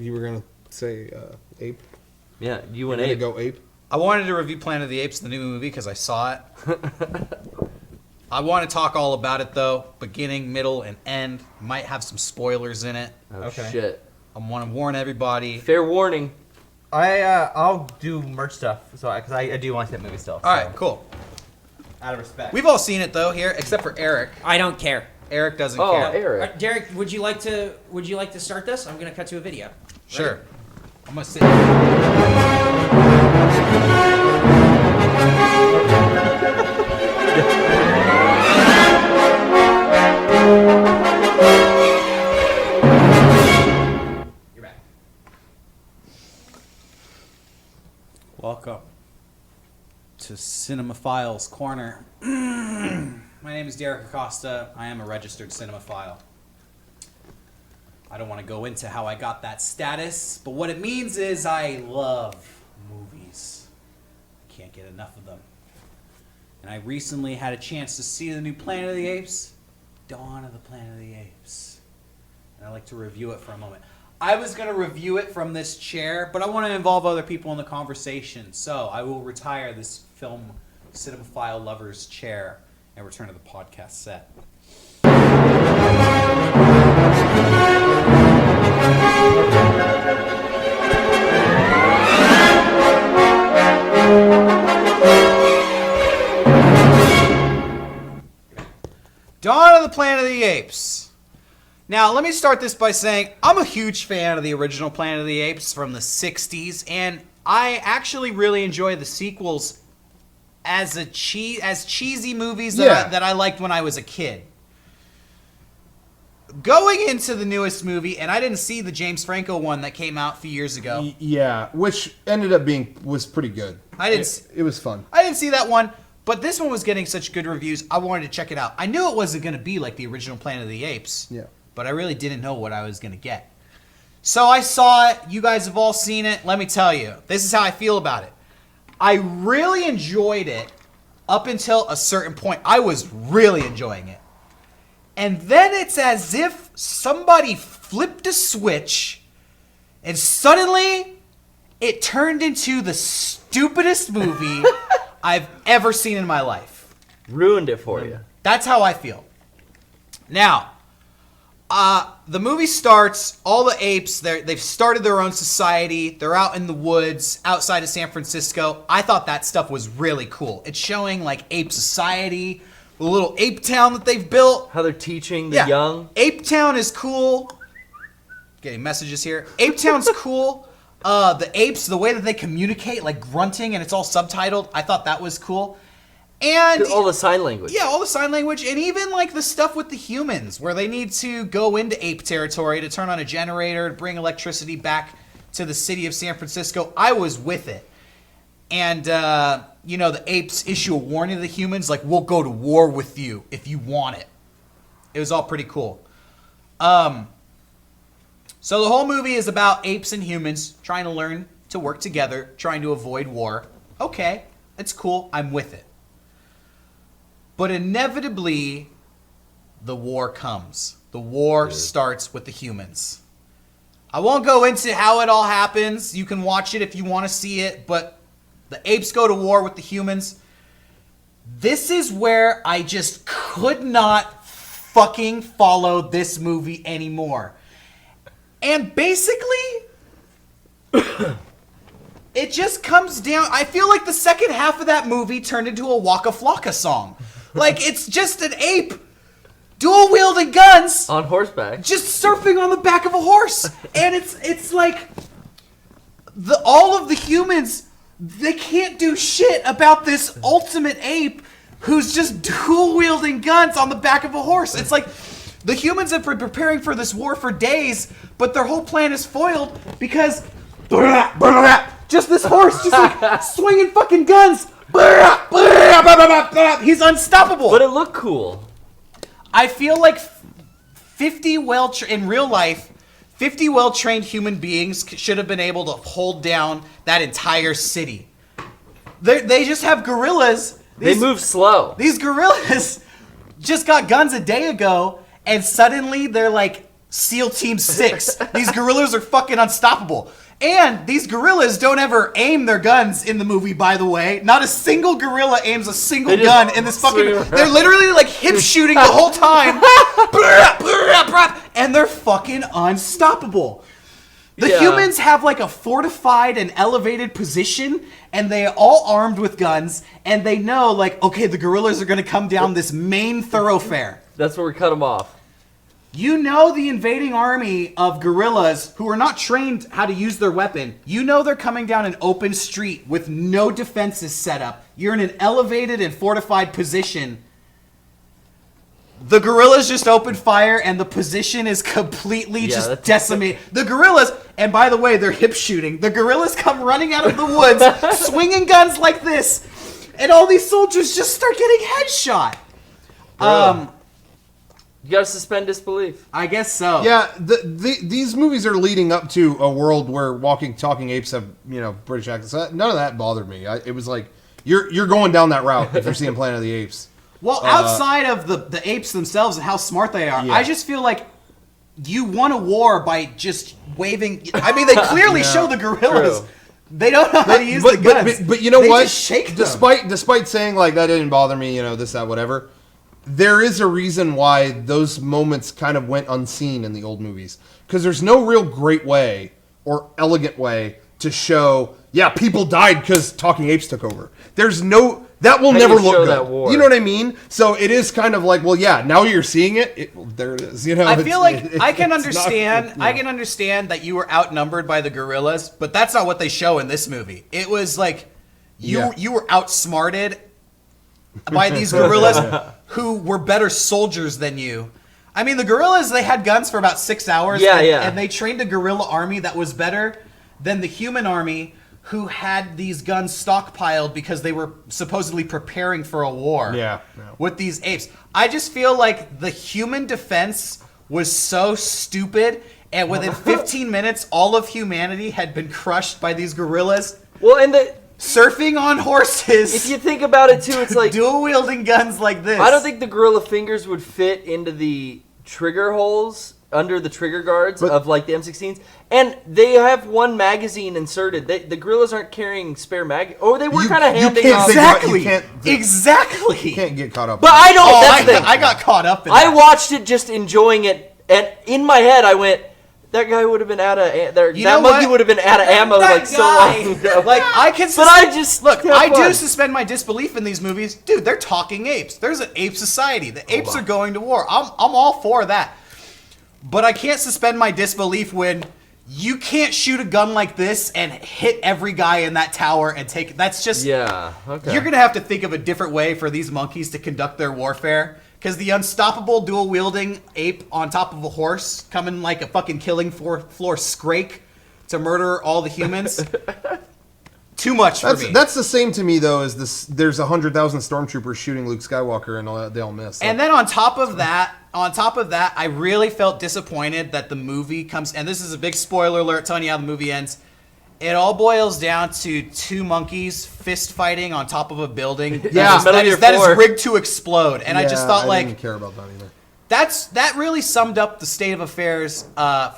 You were gonna say ape. Yeah, you and Ape. Ape. Go ape. I wanted to review Planet of the Apes, the new movie, because I saw it. I want to talk all about it, though. Beginning, middle, and end. Might have some spoilers in it. Oh, shit. I want to warn everybody. Fair warning. I'll do merch stuff, so because I do want to see that movie still. All right, cool. Out of respect. We've all seen it, though, here, except for Eric. I don't care. Eric doesn't Oh, care. Eric. Derrick, would you like to start this? I'm gonna cut to a video. Sure. I'm going to sit. You're back. Welcome to Cinemaphile's Corner. My name is Derrick Acosta. I am a registered cinemaphile. I don't want to go into how I got that status, but what it means is I love movies. I can't get enough of them. And I recently had a chance to see the new Planet of the Apes, Dawn of the Planet of the Apes. And I'd like to review it for a moment. I was going to review it from this chair, but I want to involve other people in the conversation. So I will retire this film cinemaphile lover's chair and return to the podcast set. Dawn of the Planet of the Apes. Now, let me start this by saying I'm a huge fan of the original Planet of the Apes from the 60s, and I actually really enjoy the sequels as cheesy movies that I liked when I was a kid. Going into the newest movie, and I didn't see the James Franco one that came out a few years ago. Yeah, which ended up was pretty good. It was fun. I didn't see that one, but this one was getting such good reviews, I wanted to check it out. I knew it wasn't going to be like the original Planet of the Apes, but I really didn't know what I was going to get. So I saw it. You guys have all seen it. Let me tell you, this is how I feel about it. I really enjoyed it up until a certain point. I was really enjoying it. And then it's as if somebody flipped a switch and suddenly it turned into the stupidest movie I've ever seen in my life. Ruined it for you. That's how I feel. Now, the movie starts, all the apes, they've started their own society. They're out in the woods outside of San Francisco. I thought that stuff was really cool. It's showing like ape society, the little ape town that they've built. How they're teaching the young. Ape Town is cool. Getting messages here. Ape Town's cool. The apes, the way that they communicate, like grunting, and it's all subtitled. I thought that was cool. And all the sign language. Yeah, all the sign language, and even like the stuff with the humans, where they need to go into ape territory to turn on a generator to bring electricity back to the city of San Francisco. I was with it. And, the apes issue a warning to the humans, like, we'll go to war with you if you want it. It was all pretty cool. So the whole movie is about apes and humans trying to learn to work together, trying to avoid war. Okay, it's cool. I'm with it. But inevitably, the war comes. The war starts with the humans. I won't go into how it all happens. You can watch it if you want to see it, but the apes go to war with the humans. This is where I just could not fucking follow this movie anymore. And basically, it just comes down... I feel like the second half of that movie turned into a Waka Flocka song. Like, it's just an ape dual-wielding guns... on horseback. Just surfing on the back of a horse. And it's like... all of the humans... They can't do shit about this ultimate ape who's just dual-wielding guns on the back of a horse. It's like the humans have been preparing for this war for days, but their whole plan is foiled because just this horse just like swinging fucking guns. He's unstoppable. But it looked cool. I feel like 50 in real life, 50 well-trained human beings should have been able to hold down that entire city. They just have gorillas. They move slow. These gorillas just got guns a day ago, and suddenly they're like SEAL Team 6. These gorillas are fucking unstoppable. And these gorillas don't ever aim their guns in the movie, by the way. Not a single gorilla aims a single gun in this fucking... They're literally like hip shooting the whole time. And they're fucking unstoppable. The humans have like a fortified and elevated position, and they're all armed with guns, and they know like, okay, the gorillas are going to come down this main thoroughfare. That's where we cut them off. You know the invading army of gorillas who are not trained how to use their weapon. You know they're coming down an open street with no defenses set up. You're in an elevated and fortified position. The gorillas just open fire and the position is completely just decimated. The gorillas, and by the way, they're hip shooting. The gorillas come running out of the woods, swinging guns like this, and all these soldiers just start getting headshot. You gotta suspend disbelief. I guess so. Yeah, these movies are leading up to a world where talking apes have British accents. None of that bothered me. It was like you're going down that route if you're seeing Planet of the Apes. Well, outside of the apes themselves and how smart they are, I just feel like you won a war by just waving. I mean, they clearly show the gorillas. True. They don't know how to use the guns. But you know they what? Just shake them. Despite saying like that didn't bother me, this, that, whatever. There is a reason why those moments kind of went unseen in the old movies. Because there's no real great way or elegant way to show, people died because talking apes took over. There's no... That will never look good. You know what I mean? So it is kind of like, now you're seeing it. There it is. I feel like I can understand. I can understand that you were outnumbered by the gorillas, but that's not what they show in this movie. It was like you were outsmarted by these gorillas who were better soldiers than you. I mean, the gorillas, they had guns for about 6 hours. And they trained a gorilla army that was better than the human army, who had these guns stockpiled because they were supposedly preparing for a war with these apes. I just feel like the human defense was so stupid, and within 15 minutes, all of humanity had been crushed by these gorillas. Well, and surfing on horses. If you think about it, too, it's like... dual-wielding guns like this. I don't think the gorilla fingers would fit into the trigger holes under the trigger guards of like the M16s, and they have one magazine inserted. The gorillas aren't carrying spare mag. Oh, they were kind of handing off. Exactly. You can't get caught up. But I don't. That's the thing. I got caught up in I watched it just enjoying it, and in my head I went, that guy would have been out of that monkey would have been out of ammo like so long ago. Like I can, but I just look. I do suspend my disbelief in these movies, dude. They're talking apes. There's an ape society. The apes are going to war. I'm all for that. But I can't suspend my disbelief when you can't shoot a gun like this and hit every guy in that tower and take it. That's just... Yeah, okay. You're going to have to think of a different way for these monkeys to conduct their warfare. Because the unstoppable dual-wielding ape on top of a horse coming like a fucking killing floor scrake to murder all the humans... Too much for me. That's the same to me, though, as this. There's 100,000 stormtroopers shooting Luke Skywalker, and they all miss. So. And then on top of that, I really felt disappointed that the movie comes. And this is a big spoiler alert, telling you how the movie ends. It all boils down to two monkeys fist fighting on top of a building. That is rigged to explode. And I just thought, I didn't care about that either. That really summed up the state of affairs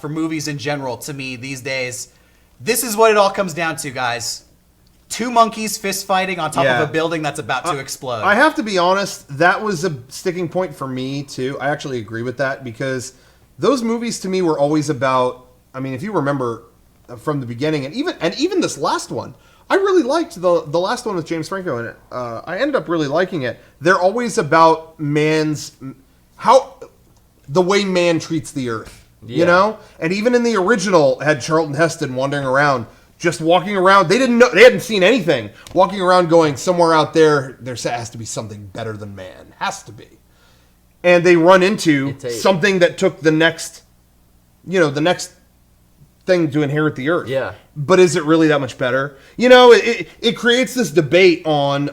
for movies in general to me these days. This is what it all comes down to, guys. Two monkeys fist fighting on top of a building that's about to explode. I have to be honest, that was a sticking point for me, too. I actually agree with that, because those movies to me were always about, I mean, if you remember from the beginning, and even this last one, I really liked the last one with James Franco in it. I ended up really liking it. They're always about the way man treats the earth, you know? And even in the original, had Charlton Heston wandering around, just walking around. They didn't know. They hadn't seen anything. Walking around going, somewhere out there has to be something better than man. Has to be. And they run into something that took the next thing to inherit the earth. Yeah. But is it really that much better? It creates this debate on,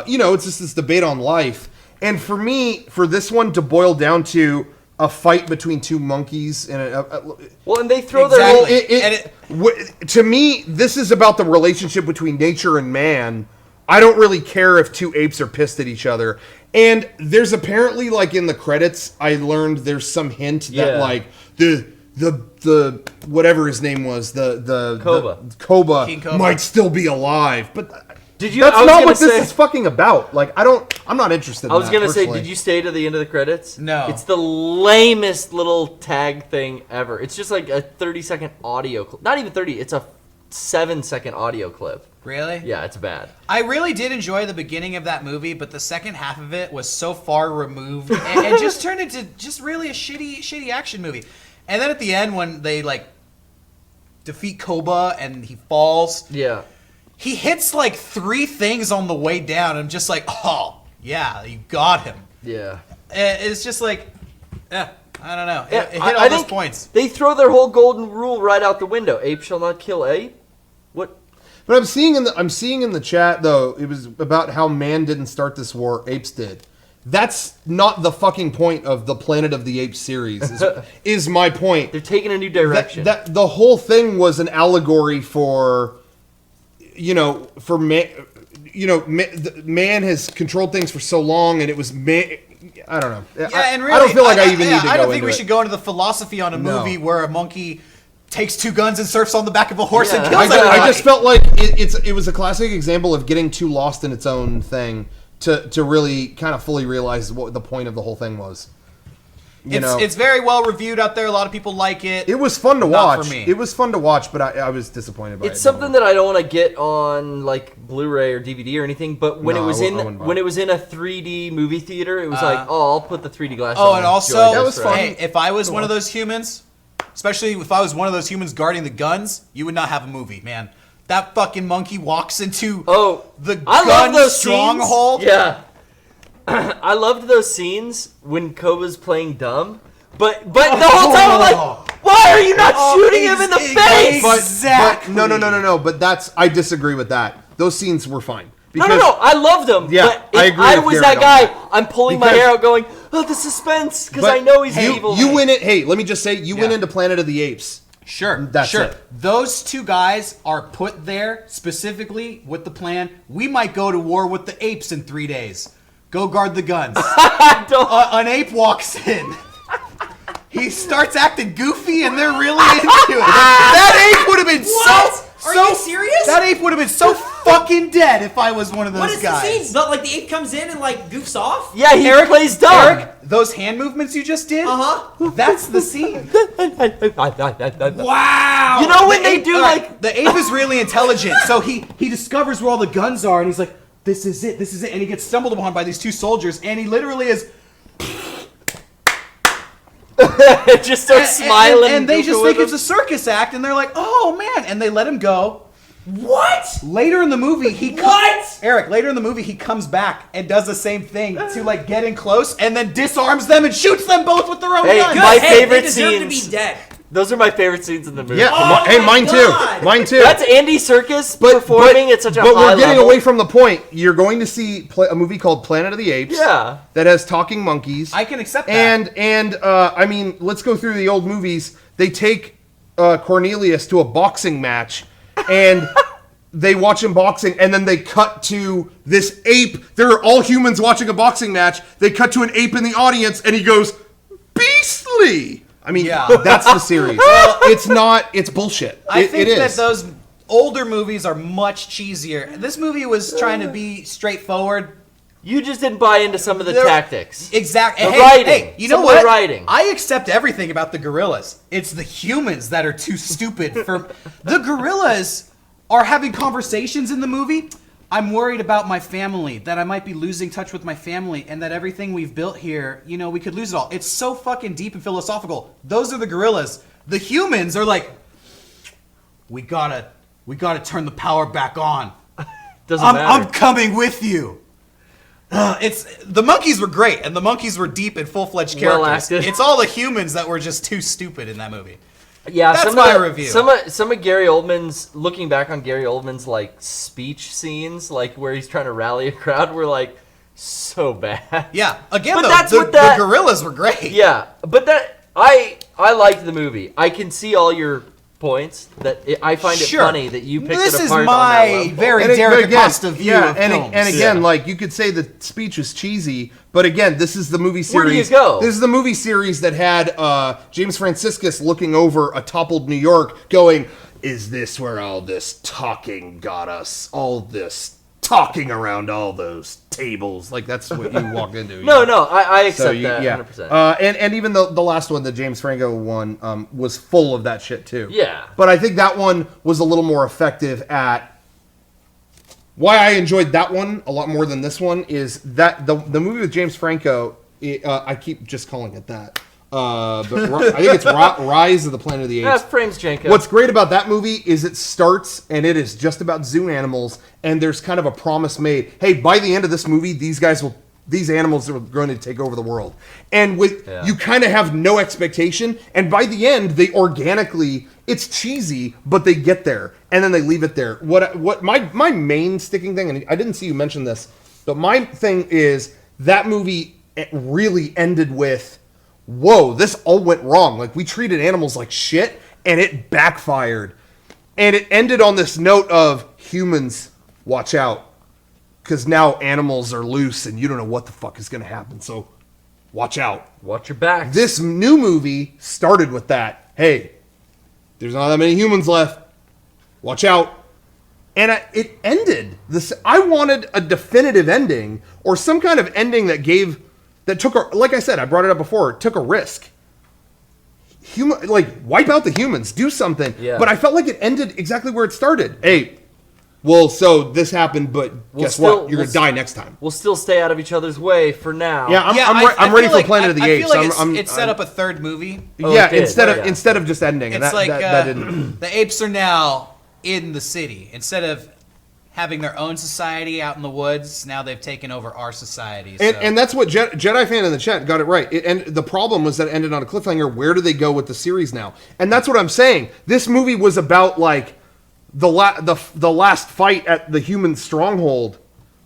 it's just this debate on life. And for me, for this one to boil down to a fight between two monkeys and and they throw their to me, this is about the relationship between nature and man. I don't really care if two apes are pissed at each other. And there's apparently, like in the credits, I learned there's some hint that like the the whatever his name was, the Koba. King Koba might still be alive. But Did you? that's I was not gonna what say, this is fucking about. Like I'm not interested. I was in gonna that, say, personally. did you stay to the end of the credits? No. It's the lamest little tag thing ever. It's just like a 30-second audio clip. Not even 30. It's a 7-second audio clip. Really? Yeah, it's bad. I really did enjoy the beginning of that movie, but the second half of it was so far removed and just turned into just really a shitty action movie. And then at the end, when they like defeat Koba and he falls, Yeah. he hits like 3 things on the way down. I'm just like, oh yeah, you got him. Yeah. It's just like, I don't know. Yeah, It hit I all those think points. They throw their whole golden rule right out the window. Ape shall not kill ape. What? But I'm seeing in the chat though, it was about how man didn't start this war, apes did. That's not the fucking point of the Planet of the Apes series. Is my point. They're taking a new direction. That the whole thing was an allegory for, for man. Man has controlled things for so long, and it was man. I don't know. Yeah, and really, I don't feel like I even need to go I don't think into we it. should go into the philosophy on a No. movie where a monkey takes 2 guns and surfs on the back of a horse and Yeah. kills I everybody. just felt like it was a classic example of getting too lost in its own thing to really kind of fully realize what the point of the whole thing was. It's very well reviewed out there. A lot of people like it. It was fun to Not watch. for me. It was fun to watch, but I was disappointed by it. It's something that I don't want to get on like Blu-ray or DVD or anything. But when No, it was I wouldn't buy when it. it was in a 3D movie theater, it was like, I'll put the 3D glasses Oh, on. and also, enjoy That this was ride. fun. hey, if I was one of those humans, especially if I was one of those humans guarding the guns, you would not have a movie, man. That fucking monkey walks into the I love gun those stronghold. Scenes. Yeah, I loved those scenes when Koba's playing dumb. But the whole time I'm like, why are you not shooting him in the face? Exactly. But no. But I disagree with that. Those scenes were fine. No. I loved him. Yeah, but if I agree I with was Garrett that on guy, I'm pulling my Because- hair out going, oh, the suspense, because But I know he's you, evil. You win it. Hey, let me just say, you went Yeah. into Planet of the Apes. Sure, That's sure. it. Those 2 guys are put there specifically with the plan. We might go to war with the apes in 3 days. Go guard the guns. An ape walks in. He starts acting goofy, and they're really into it. That ape would have been What? Are you serious? That ape would have been so fucking dead if I was one of those What is guys. the scene? But like the ape comes in and like goofs off? Yeah, he plays dumb. Eric, those hand movements you just did? Uh-huh. That's the scene. Wow. You know when The they ape- do all like right, the ape is really intelligent, so he discovers where all the guns are, and he's like, this is it, and he gets stumbled upon by these 2 soldiers, and he literally is just starts smiling, and they goofing just with think it's him. a circus act, and they're like, oh man, and they let him go. What? Later in the movie, What? Eric, later in the movie, he comes back and does the same thing to like get in close, and then disarms them and shoots them both with their own Hey, guns. my Hey, favorite they deserve to be scenes. dead. Those are my favorite scenes in the movie. Yeah. Oh hey, my mine God. too. Mine too. That's Andy Serkis performing at such a high But we're getting level. away from the point. You're going to see a movie called Planet of the Apes. Yeah. That has talking monkeys. I can accept that. And I mean, let's go through the old movies. They take Cornelius to a boxing match, and they watch him boxing, and then they cut to this ape. They're all humans watching a boxing match. They cut to an ape in the audience, and he goes, "Beastly." I mean, Yeah. that's the series. It's not. It's bullshit. I think it that is. those older movies are much cheesier. This movie was trying to be straightforward. You just didn't buy into some of the There- tactics. Exactly. The Hey, writing. hey, you know Some of the what? writing. I accept everything about the gorillas. It's the humans that are too stupid for the gorillas are having conversations in the movie. I'm worried about my family, that I might be losing touch with my family, and that everything we've built here, we could lose it all. It's so fucking deep and philosophical. Those are the gorillas. The humans are like, we gotta turn the power back on. Doesn't I'm matter. coming with you. It's the monkeys were great, and the monkeys were deep and full-fledged Well characters. acted. It's all the humans that were just too stupid in that movie. Yeah, That's some my of the, review. Some of Gary Oldman's, looking back on Gary Oldman's like speech scenes, like where he's trying to rally a crowd, were like so bad. Yeah, again, But though, that's the, what that- the gorillas were great. Yeah, but I liked the movie. I can see all your points that I find it funny that you picked this it is apart my on that level. very And Derrick but again, Acosta view of films. and again, like you could say the speech was cheesy, but again, this is the movie series. Where do you go? This is the movie series that had James Franciscus looking over a toppled New York, going, "Is this where all this talking got us? All this talking around all those tables?" Like that's what you walk into. No, I accept that 100%. And even the last one, the James Franco one, was full of that shit too. Yeah. But I think that one was a little more effective at. Why I enjoyed that one a lot more than this one is that the movie with James Franco, I keep just calling it that. But I think it's Rise of the Planet of the Apes. Frames Jenko. What's great about that movie is it starts and it is just about zoo animals, and there's kind of a promise made. Hey, by the end of this movie, these animals are going to take over the world, and you kind of have no expectation. And by the end, they organically, it's cheesy, but they get there, and then they leave it there. What my main sticking thing, and I didn't see you mention this, but my thing is that movie it really ended with. Whoa, this all went wrong. Like, we treated animals like shit, and it backfired. And it ended on this note of, humans, watch out. Because now animals are loose, and you don't know what the fuck is going to happen. So, watch out. Watch your back. This new movie started with that. Hey, there's not that many humans left. Watch out. And it ended. I wanted a definitive ending, or some kind of ending that took like I said, I brought it up before, took a risk. Wipe out the humans, do something. Yeah. But I felt like it ended exactly where it started. Hey, well, so this happened, but guess what? You're going to die next time. We'll still stay out of each other's way for now. Yeah, I'm ready for Planet of the Apes. I feel like it set up a third movie. Instead of just ending. It's and that didn't. The apes are now in the city. Instead of having their own society out in the woods, now they've taken over our society. And that's what Jedi fan in the chat got it right. And the problem was that it ended on a cliffhanger. Where do they go with the series now? And that's what I'm saying. This movie was about like the last fight at the human stronghold,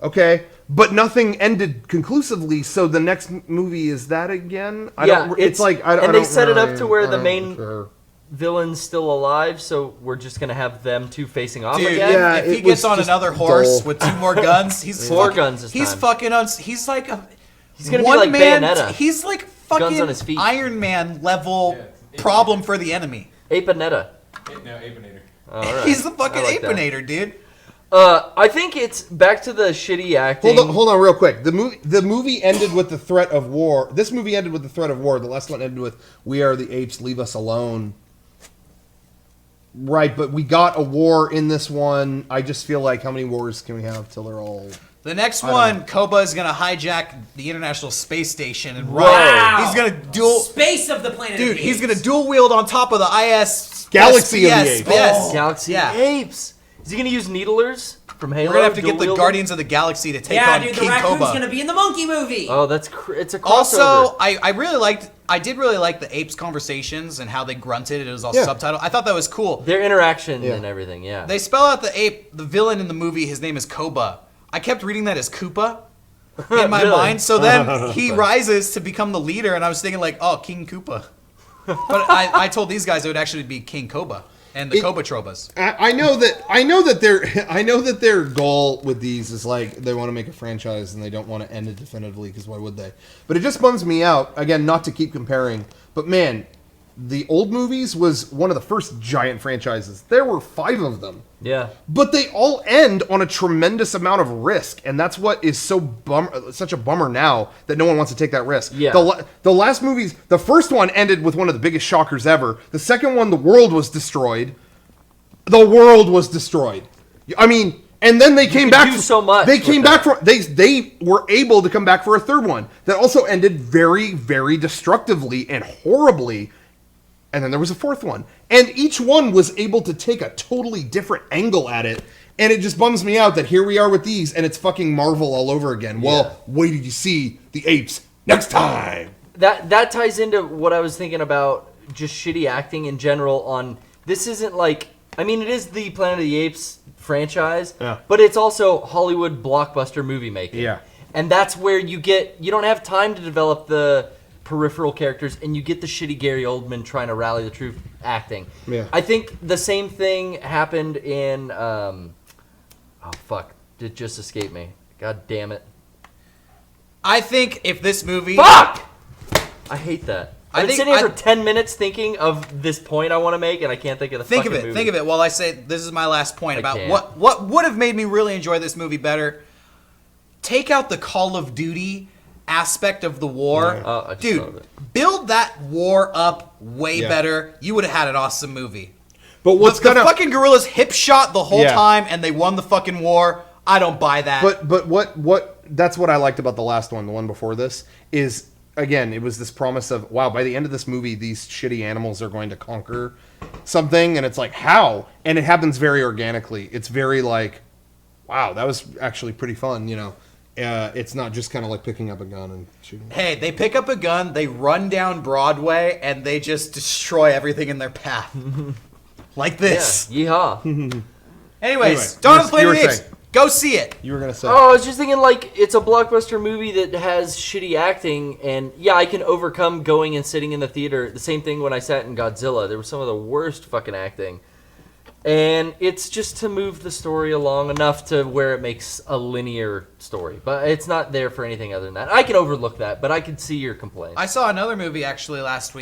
okay? But nothing ended conclusively. So the next movie is that again. They set it up to where the main villain's still alive, so we're just gonna have them two facing off again. Yeah, if he gets on another horse with 2 more guns, he's four guns this he's time. fucking he's like a he's gonna one be like man, Bayonetta. He's like Guns on fucking his feet. Iron Man level problem for the enemy. Apenetta. No, Apinator. All right. He's the fucking I like that. Apinator, dude. I think it's back to the shitty acting. Hold on, real quick. The movie ended with the threat of war. This movie ended with the threat of war. The last one ended with "We are the apes, leave us alone." Right, but we got a war in this one. I just feel like how many wars can we have till they're all... The next one, Koba is going to hijack the International Space Station and Wow. run. He's going to dual... Space of the Planet Dude, of the he's Apes. going to dual wield on top of the IS... Galaxy of the Apes. Yes. Galaxy Apes. Is he gonna use needlers from Halo? We're going to have to get the dual-wield Guardians of the Galaxy to take Yeah, on dude, the King raccoon's Koba. gonna be in the monkey movie. Oh, it's a crossover. Also, I did really like the apes' conversations and how they grunted. It was all subtitled. I thought that was cool. their interaction and everything. Yeah. They spell out the villain in the movie. His name is Koba. I kept reading that as Koopa in my Really? mind. So then he rises to become the leader, and I was thinking like, oh, King Koopa. But I told these guys it would actually be King Koba and the Koba Trobas. I know that their goal with these is like they want to make a franchise and they don't want to end it definitively because why would they? But it just bums me out. Again, not to keep comparing, but man, the old movies was one of the first giant franchises. There were 5 of them. Yeah. But they all end on a tremendous amount of risk, and that's what is such a bummer now that no one wants to take that risk. Yeah. The last movies, the first one ended with one of the biggest shockers ever. The second one, the world was destroyed. I mean, and then they came back. Do so much. They came back for they were able to come back for a third one that also ended very, very destructively and horribly. And then there was a fourth one. And each one was able to take a totally different angle at it. And it just bums me out that here we are with these, and it's fucking Marvel all over again. Yeah. Well, wait till you see the apes next time. That ties into what I was thinking about just shitty acting in general on... This isn't like... I mean, it is the Planet of the Apes franchise, but it's also Hollywood blockbuster movie making. Yeah. And that's where you don't have time to develop the peripheral characters, and you get the shitty Gary Oldman trying to rally the troop acting. Yeah. I think the same thing happened in oh fuck, it just escaped me. God damn it. I think if this movie... Fuck! I hate that. I I've been think sitting here for 10 minutes thinking of this point I want to make, and I can't think of the fucking movie. Think of it while I say this is my last point I about can't. what would have made me really enjoy this movie better. Take out the Call of Duty aspect of the war. Yeah. Oh, I just thought of Dude, it. build that war up way Yeah. better. You would have had an awesome movie. But what's the gonna fucking guerrillas hip shot the whole Yeah. time and they won the fucking war. I don't buy that. But what that's what I liked about the last one, the one before this, is again, it was this promise of, wow, by the end of this movie, these shitty animals are going to conquer something, and it's like, how? And it happens very organically. It's very like, wow, that was actually pretty fun, you know. It's not just kind of like picking up a gun and shooting. Hey, they pick up a gun, they run down Broadway, and they just destroy everything in their path. Like this. Yeah, yeehaw. Anyways, Anyway, Dawn you of the Planet were of the Apes. saying. Go see it. You were gonna say, Oh, I was just thinking, like, it's a blockbuster movie that has shitty acting, and yeah, I can overcome going and sitting in the theater. The same thing when I sat in Godzilla. There was some of the worst fucking acting. And it's just to move the story along enough to where it makes a linear story. But it's not there for anything other than that. I can overlook that, but I can see your complaint. I saw another movie actually last week.